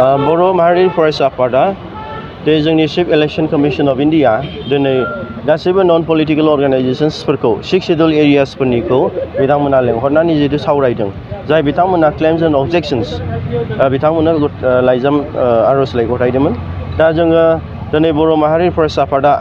बर' माहारिनि फरायसा आफादा दे जोंनि chief election commission of India दिनै गासैबो नन पलिटिकल अर्गानाइजेशन्सफोरखौ 6 शेड्यूल एरियासफोरनिखौ बिथांमोना लेंहरनानै जिहेतु सावरायदों जाय बिथांमोना क्लेम्स एन्ड अबजेक्शन्स बिथांमोना लाइजाम आर'जलाइ गथायदोंमोन। दा जोङो दिनै बर' माहारिनि फरायसा आफादा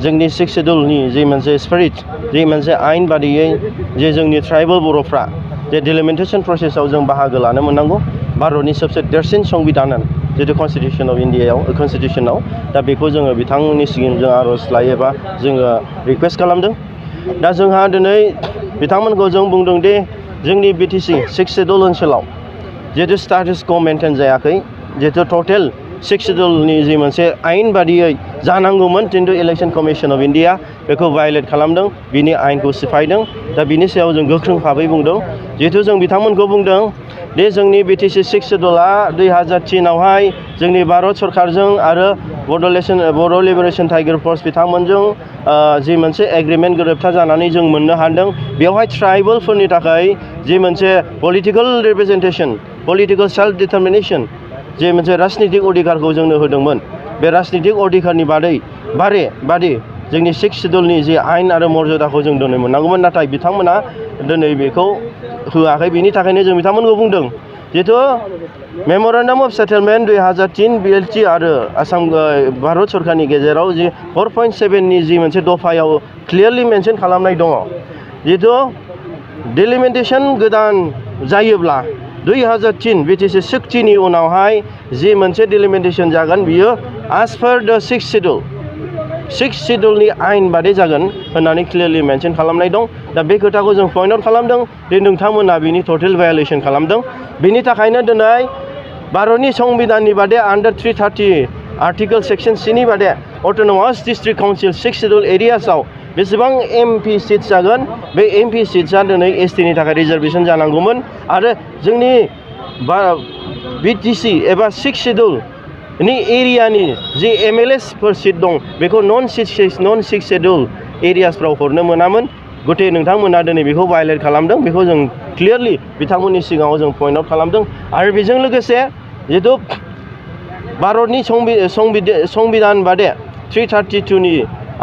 जोंनि 6 शेड्यूलनि जे मोनसे स्पिरिट जे मोनसे आयेन बादियै जे जोंनि ट्राइबेल बर'फ्रा जे डिलिमिटेशन प्रसेसआव जों बाहागो लानो मोननांगौ भारतनि सबसे देरसिन संबिधान जितु कन्स्टिटिउसन अफ इन्डियायाव कन्स्टिटिउसनाव दा बेखौ जोङो बिथांमोननि सिगां जों आर'जलाइ एबा जोङो रिक्वेस्ट खालामदों। दा जोंहा दिनै बिथांमोनखौ जों बुंदों दि जोंनि BTC 6 शेड्यूल ओनसोलाव जिहेतु स्टेटास को मेनटेन जायाखै जिहेतु टटेल 6 शेड्यूलनि जि मोनसे आयेन बादियै जानांगौमोन खिन्थु इलेक्शन कमिशन अफ इन्डिया बेखौ भायलेट खालामदों बिनि आयेनखौ सिफायदों। दा बिनि सायाव जों गोख्रों भाबै बुंदों जिहेतु जों बिथांमोनखौ बुंदों दे जोंनि BTC 6 शेड्यूला 2003आवहाय जोंनि भारत सरकारजों आरो बर' लिबारेशन टाइगार फर्स बिथांमोनजों जि मोनसे एग्रीमेंट गोरोबथा जानानै जों मोननो हादों बेवहाय ट्राइबेलफोरनि थाखाय जि मोनसे पलिटिकल रिप्रेजेन्टेशन पलिटिकल सेल्फ डिटारमिनेशन जे मोनसे राजनितिक अधिकारखौ जोंनो होदोंमोन बे राजनितिक अधिकारनि बादि जोंनि 6 शेड्यूलनि जि आयेन आरो मर्यादाखौ जों दिनै मोननांगौमोन नाथाय बिथांमोना दिनै बेखौ होआखै। बिनि थाखायनो जों बिथांमोनखौ बुंदों जिहेतु मेम'रेन्डाम अफ सेटेलमेन्ट 2003 BLT आरो आसाम भारत सरकारनि गेजेराव जि 4.7नि जि मोनसे दफायाव क्लियारलि मेनसन खालामनाय दङ जिहेतु डिलिमिटेशन गोदान जायोब्ला 2003 BTC 60नि उनावहाय जि मोनसे डिलिमिटेशन जागोन बियो एज पार द 6 शेड्यूलनि आयेन बादि जागोन होननानै क्लियारलि मेनसन खालामनाय दं। दा बे खोथाखौ जों पइन्ट आउट खालामदों दि नोंथांमोना बिनि टटेल भायलेसन खालामदों। बिनि थाखायनो दिनै भारतनि संबिधाननि बादे आन्डार 330 आर्टिकल सेक्शन C नि बादे अट'नमास डिस्ट्रिक्ट काउन्सिल 6 शेड्यूल एरियासआव बेसेबां MP सिट जागोन बे MP सिट्सआ दिनै ST नि थाखाय रिजार्भेसन जानांगौमोन आरो जोंनि BTC एबा 6 शेड्यूल नि एरियानि जि MLAफोर सिट दं बेखौ नन 6 शेड्यूल एरियासफ्राव हरनो मोनामोन। गथे नोंथांमोना दिनै बेखौ भायलेट खालामदों बेखौ जों क्लियारलि बिथांमोननि सिगाङाव जों पइन्ट आउट खालामदों आरो बेजों लोगोसे जिहेतु भारतनि संबिधान बादे 332नि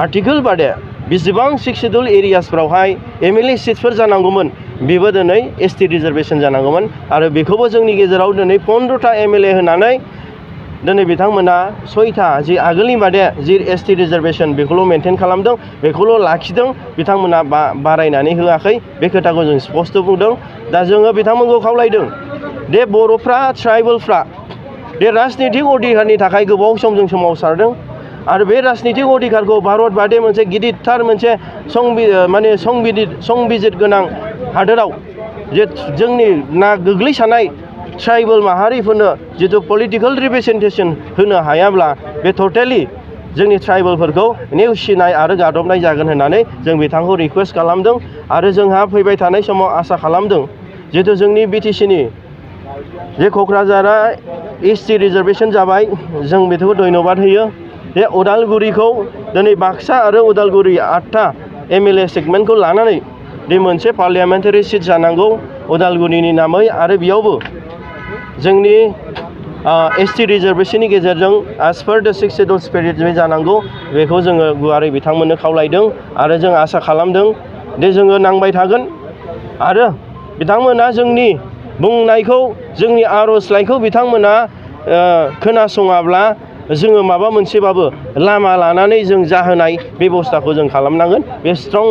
आर्टिकल बादे बेसेबां 6 शेड्यूल एरियासफ्रावहाय MLA सिटफोर जानांगौमोन बेबो दिनै ST रिजार्भेसन जानांगौमोन आरो बेखौबो जोंनि गेजेराव दिनै 15टा MLA होनानै दिनै बिथांमोना 6था जि आगोलनि बादे जि ST रिजार्भेसन बेखौल' मेनटेन खालामदों बेखौल' लाखिदों बिथांमोना बारायनानै होआखै बे खोथाखौ जों स्पष्ट बुंदों। दा जोङो बिथांमोनखौ खावलायदों दे बर'फ्रा ट्राइबेलफ्रा बे राजनितिक अधिकारनि थाखाय गोबाव सम जों सोमावसारदों आरो बे राजनितिक अधिकारखौ भारत बादे मोनसे गिदिरथार मोनसे संबिजित गोनां हादोराव जे जोंनि गोग्लैसानाय ट्राइबेल माहारिफोरनो जितु पलिटिकल रिप्रेजेन्टेसन होनो हायाब्ला बे टटेलि जोंनि ट्राइबेलफोरखौ नेवसिनाय आरो गादबनाय जागोन होननानै जों बिथांखौ रिक्वेस्ट खालामदों आरो जोंहा फैबाय थानाय समाव आसा खालामदों जितु जोंनि BTCनि जे क'क्राझारा ST रिजार्भेसन जाबाय जों बेखौ धन्यबाद होयो। बे उदालगुरिखौ दिनै बाक्सा आरो उदालगुरि 8था MLA सेगमेन्टखौ लानानै बे मोनसे पार्लियामेन्टारि सिट जानांगौ उदालगुरिनि नामै आरो बेयावबो जोंनि ST रिजार्भेसननि गेजेरजों एज पार द 6 शेड्यूल स्पिरिट जानांगौ बेखौ जोङो गुवारै बिथांमोननो खावलायदों आरो जों आसा खालामदों दे जोङो नांबाय थागोन आरो बिथांमोना जोंनि बुंनायखौ जोंनि आर'जलाइखौ बिथांमोना खोनासङाब्ला जोङो माबा मोनसेबाबो लामा लानानै जों जाहोनाय बेबस्थाखौ जों खालामनांगोन। बे स्ट्रं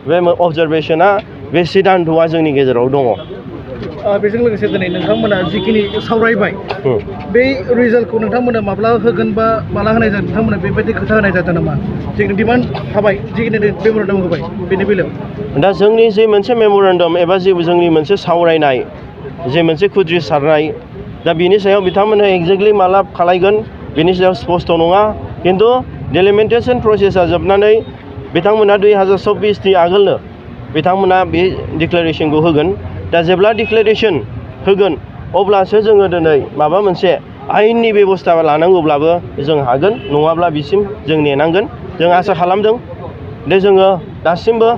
बे अबजारभेसना बे सिद्धान्तआ जोंनि गेजेराव दङ। बेजों लोगोसे दिनै नोंथांमोना जिखिनि सावरायबाय बे रिजाल्टखौ नोंथांमोना माब्ला होगोन बा माला होनाय जागोन नोंथांमोना बेबायदि खोथा होनाय जादों नामा जोंनि डिमान्ड थाबाय जिखिनि मेम'रेन्डाम होबाय बेनि बेलायाव? दा जोंनि जे मोनसे मेम'रेन्डाम एबा जे जोंनि मोनसे सावरायनाय जे मोनसे खुद्रिसारनाय दा बिनि सायाव बिथांमोनहा एक्जेक्टलि माला खालायगोन बिनि सायाव स्पष्ट नङा खिन्थु डिलिमिटेशन प्रसेसा जोबनानै बिथांमोना 2024नि आगोलनो बिथांमोना बे डिक्लेरेसनखौ होगोन। दा जेब्ला डिक्लेरेसन होगोन अब्लासो जोङो दिनै माबा मोनसे आयेननि बेबस्था लानांगौब्लाबो जों हागोन नङाब्ला बिसिम जों नेनांगोन। जों आसा खालामदों दे जोङो दासिमबो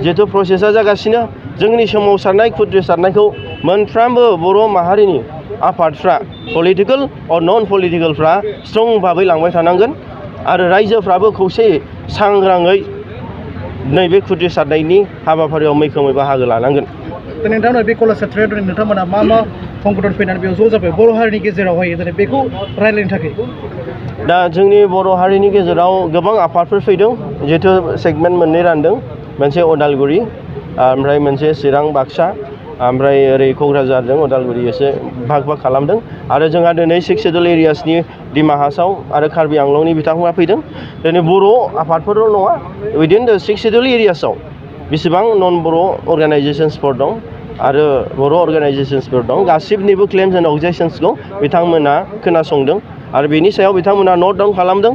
जिहेतु प्रसेसा जागासिनो जोंनि सोमावसारनाय खुद्रिसारनायखौ मोनफ्रोमबो बर' माहारिनि आफादफ्रा पलिटिकेल अर नन पलिटिकेलफ्रा स्ट्रं भाबै लांबाय थानांगोन आरो रायजोफ्राबो खौसेयै सांग्राङै नैबे खुद्रिसारनायनि हाबाफारियाव मैखोमै बाहागो लानांगोन। दा नोंथांमोना बे कलेज सेक्रेटारि नोंथांमोना मा संगठन फैनानै बेयाव ज' जाबाय बर' हारिनि गेजेरावहाय दिनै बेखौ रायज्लायनो थाखाय? दा जोंनि बर' हारिनि गेजेराव गोबां आफादफोर फैदों जिहेथु सेगमेन्ट मोननै रानदों, मोनसे उदालगुरि ओमफ्राय मोनसे चिरां बाक्सा ओमफ्राय ओरै क'क्राझारजों उदालगुरि एसे भाग खालामदों आरो जोंहा दिनै 6 शेड्युल एरियासनि डिमा हासाव आरो कार्बि आंलंनि बिथांमोना फैदों। दिनै बर' आफादफोरल' नङा, उइदिन द 6 शेड्युल एरियासआव बेसेबां नन बर' अर्गानाइजेसन्सफोर दं आरो बर' अर्गानाइजेसन्सफोर दं, गासिबनिबो क्लेम्स एन्ड अबजेक्सन्सखौ बिथांमोना खोनासंदों आरो बेनि सायाव बिथांमोना नट डाउन खालामदों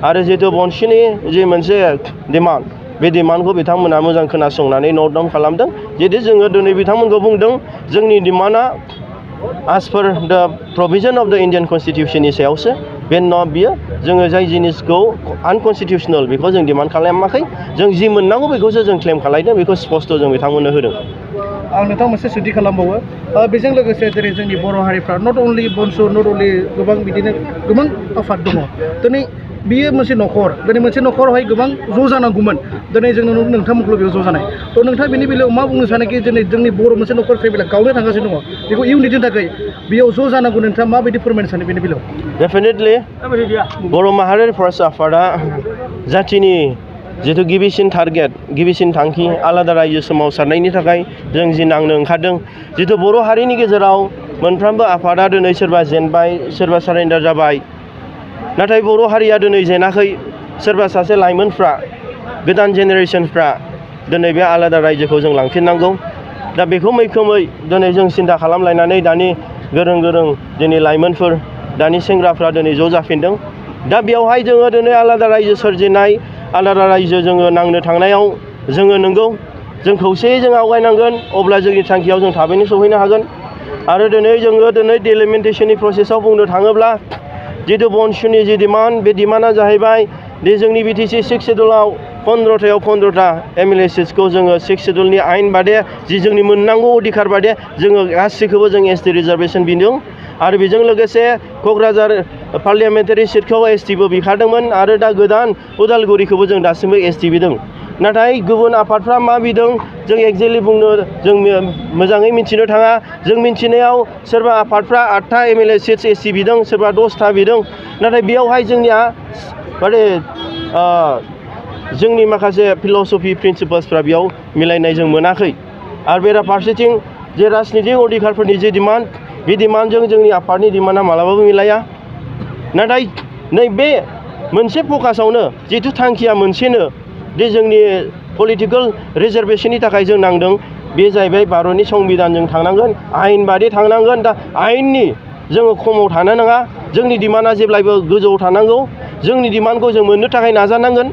आरो जिहेतु BoNSUनि जि मोनसे डिमान्ड, बे डिमान्डखौ बिथांमोना मोजां खोनासंनानै नट डाउन खालामदों। जिहेतु जोङो दिनै बिथांमोनखौ बुंदों जोंनि डिमान्डआ as per the provision of the Indian Constitutionनि सायावसो, बे बियो जोङो जाय जिनिसखौ आनकनस्टिटिउसनेल बेखौ जों डिमान्ड खालामाखै, जों जि मोननांगौ बेखौसो जों क्लेम खालामदों, बेखौ स्पष्ट जों बिथांमोननो होदों। आं नोंथां मोनसे सोंथि खालामबावो, बेजों लोगोसे जेरै जोंनि बर' हारिफ्रा not only BoNSU not only गोबां बिदिनो गोबां आफाद दङ। दिनै बियो मोनसे न'खर, दिनै मोनसे न'खरावहाय गोबां ज' जानांगौमोन, दिनै जों नोंथांमोनखौल' बेयाव ज' जानाय। थ' नोंथाङा बेनि बेलायाव मा बुंनो सानोखि दिनै जोंनि बर' मोनसे न'खर फेमिलिया गावनो थांगासिनो दङ, बेखौ इयुननि थाखाय बेयाव ज' जानांगौ, नोंथाङा माबायदि फोरमायनो सानो बेनि बेलायाव? डेफिनेटलि बर' माहारियारि फरायसा आफादा जाथिनि जिथु गिबिसिन टारगेट, गिबिसिन थांखि आलादा रायजो सोमावसारनायनि थाखाय जों जि नांनो ओंखारदों, जिथु बर' हारिनि गेजेराव मोनफ्रोमबो आफादा दिनै सोरबा जेनबाय, सोरबा सारेन्डार जाबाय, नाथाय बर' हारिया दिनै जेनाखै। सोरबा सासे लाइमोनफ्रा, गोदान जेनेरेसनफ्रा दिनै बे आलादा रायजोखौ जों लांफिननांगौ। दा बेखौ मैखोमै दिनै जों सिन्था खालामलायनानै दानि गोरों दिनै लाइमोनफोर, दानि सेंग्राफ्रा दिनै ज' जाफिनदों। दा बेयावहाय जोङो दिनै आलादा रायजो सोरजिनाय, आलादा रायजो जोङो नांनो थांनायाव जोङो नंगौ जों खौसेयै जों आवगायनांगोन, अब्ला जोंनि थांखियाव जों थाबैनो सहैनो हागोन। आरो दिनै जोङो डिलिमिटेसननि प्रसेसआव बुंनो थाङोब्ला जितु BoNSUनि जि डिमान्ड, बे डिमान्डआ जाहैबाय दि जोंनि BTC 6 शेड्युलाव 15थायाव 15था MLA सिट्सखौ जोङो 6 शेड्युलनि आयेन बादे जि जोंनि मोननांगौ अधिकार बादे जोङो गासैखौबो जों ST रिजार्भेसन बिदों आरो बेजों लोगोसे क'क्राझार पार्लियामेन्टारि सिटखौ STबो बिखादोंमोन आरो दा गोदान उदालगुरिखौबो जों दासिमबो ST बिदों। नाथाय गुबुन आफादफ्रा मा बिदों जों एक्जेक्टलि बुंनो जों मोजाङै मिथिनो थाङा। जों मिथिनायाव सोरबा आफादफ्रा 8था MLA सिट्स ST बिदों, सोरबा 10था बिदों। नाथाय बेयावहाय जोंनिया माने जोंनि माखासे फिल'सफि प्रिन्सिपाल्सफ्रा बेयाव मिलायनाय जों मोनाखै आरो बेराफारसेथिं जे राजनितिक अधिकारफोरनि जे डिमान्ड, बे डिमान्डजों जोंनि आफादनि डिमान्डआ मालाबाबो मिलाया। नाथाय नैबे मोनसे फकासावनो जिथु थांखिया मोनसेनो दि जोंनि पलिटिकेल रिजार्भेसननि थाखाय जों नांदों, बे जाहैबाय भारतनि संबिधानजों थांनांगोन, आयेन बादि थांनांगोन। दा आयेननि जोङो खमाव थानो नाङा, जोंनि डिमान्डआ जेब्लायबो गोजौआव थानांगौ, जोंनि डिमान्डखौ जों मोननो थाखाय नाजानांगोन।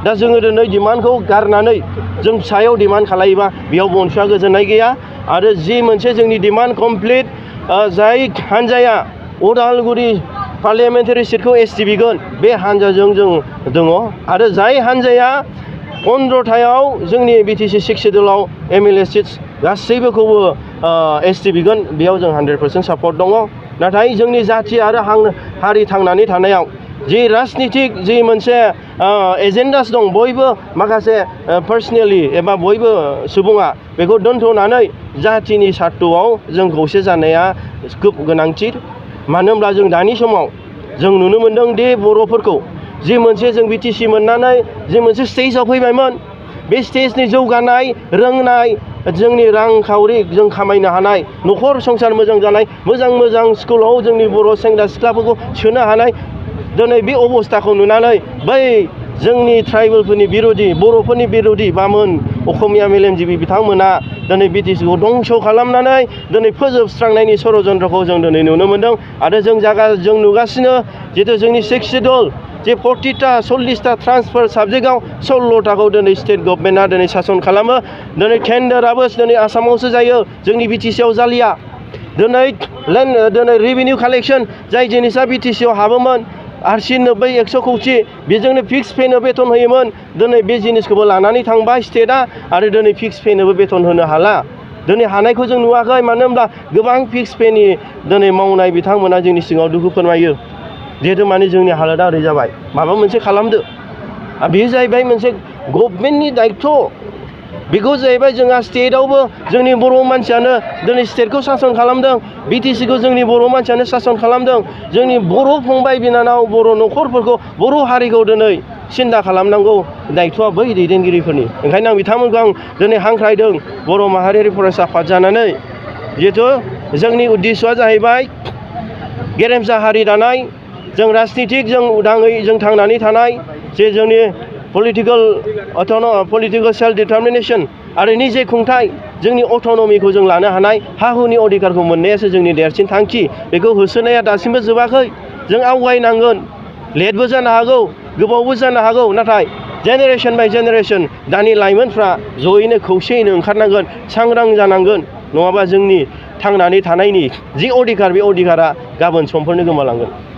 दा जोङो दिनै डिमान्डखौ गारनानै जों सायाव डिमान्ड खालायोबा बेयाव BoNSUआ गोजोननाय गैया आरो जि मोनसे जोंनि डिमान्ड कमप्लिट जाय हान्जाया उदालगुरि पार्लियामेन्टारि सिटखौ ST बिगोन, बे हान्जाजों जों दङ आरो जाय हान्जाया 15थायाव जोंनि BTC 6 शेड्युलाव MLA सिट्स गासैबोखौबो ST बिगोन, बेयाव जों 100% सापर्ट दङ। नाथाय जोंनि जाथि आरो हारि थांनानै थानायाव जि राजनितिक जि मोनसे एजेन्डास दं, बयबो माखासे पार्सनेलि एबा बयबो सुबुङा बेखौ दोनथ'नानै जाथिनि सार्थआव जों खौसे जानाया खोब गोनांथि। मानो होनब्ला जों दानि समाव जों नुनो मोन्दों दि बर'फोरखौ जि मोनसे जों BTC मोननानै जि मोनसे स्टेजाव फैबायमोन, बे स्टेजनि जौगानाय, रोंनाय, जोंनि रांखावरि जों खामायनो हानाय, न'खर संसार मोजां जानाय, मोजां स्कुलाव जोंनि बर' सेंग्रा सिख्लाफोरखौ सोनो हानाय, दिनै बे अबस्थाखौ नुनानै बै जोंनि ट्राइबेलफोरनि बिर'धि, बर'फोरनि बिर'धि बामोन असमिया मेलेमजिबि बिथांमोना दिनै BTCखौ दंस' खालामनानै दिनै फोजोबस्रांनायनि षड़यन्त्रखौ जों दिनै नुनो मोन्दों आरो जों नुगासिनो जितु जोंनि 6 शेड्युल जे 40टा 40टा ट्रान्सफार साबजेक्टआव 16टाखौ दिनै स्टेट गभर्नमेन्टआ दिनै सासन खालामो। दिनै टेन्डाराबो दिनै आसामावसो जायो, जोंनि BTCआव जालिया। दिनै रेभिनिउ कालेक्सन जाय जिनिसा BTCआव हाबोमोन, RC 90-100 कौटि, बेजोंनो फिक्स पेनो बेथन होयोमोन, दिनै बे जिनिसखौबो लानानै थांबाय स्टेटआ आरो दिनै फिक्स पेनोबो बेथन होनो हाला। दिनै हानायखौ जों नुवाखै मानो होनब्ला गोबां फिक्स पेनि दिनै मावनाय बिथांमोना जोंनि सिगाङाव दुखु फोरमायो जिहेतु माने जोंनि हालोदा ओरै जाबाय माबा मोनसे खालामदो बेयो जाहैबाय मोनसे गभर्नमेन्टनि दायित्व बेखौ जाहैबाय जोंहा स्टेटआवबो जोंनि बर' मानसियानो दिनै स्टेटखौ सासन खालामदों बिटिसिखौ जोंनि बर' मानसियानो सासन खालामदों जोंनि बर' फंबाय बिनानाव बर' न'खरफोरखौ बर' हारिखौ दिनै सिन्था खालामनांगौ दायित्वआ बै दैदेनगिरिफोरनि ओंखायनो आं बिथांमोनखौ आं दिनै हांख्रायदों बर' माहारियारि फरायसा आफाद जानानै जिहेथु जोंनि उद्देश्यआ जाहैबाय गेरेमसा हारि दानाय जों राजनितिक जों उदाङै जों थांनानै थानाय जे जोंनि पलिटिकेल सेल्फ डिटारमिनेसन आरो निजे खुंथाय जोंनि अट'नमिखौ जों लानो हानाय हा हुनि अधिकारखौ मोननायासो जोंनि देरसिन थांखि बेखौ होसोनाया दासिमबो जोबाखै जों आवगायनांगोन लेटबो जानो हागौ गोबावबो जानो हागौ नाथाय जेनेरेसन बाय जेनेरेसन दानि लाइमोनफ्रा जयैनो खौसेयैनो ओंखारनांगोन सांग्रां जानांगोन नङाबा जोंनि थांनानै थानायनि जि अधिकार बे अधिकारा गाबोन समफोरनो गोमालांगोन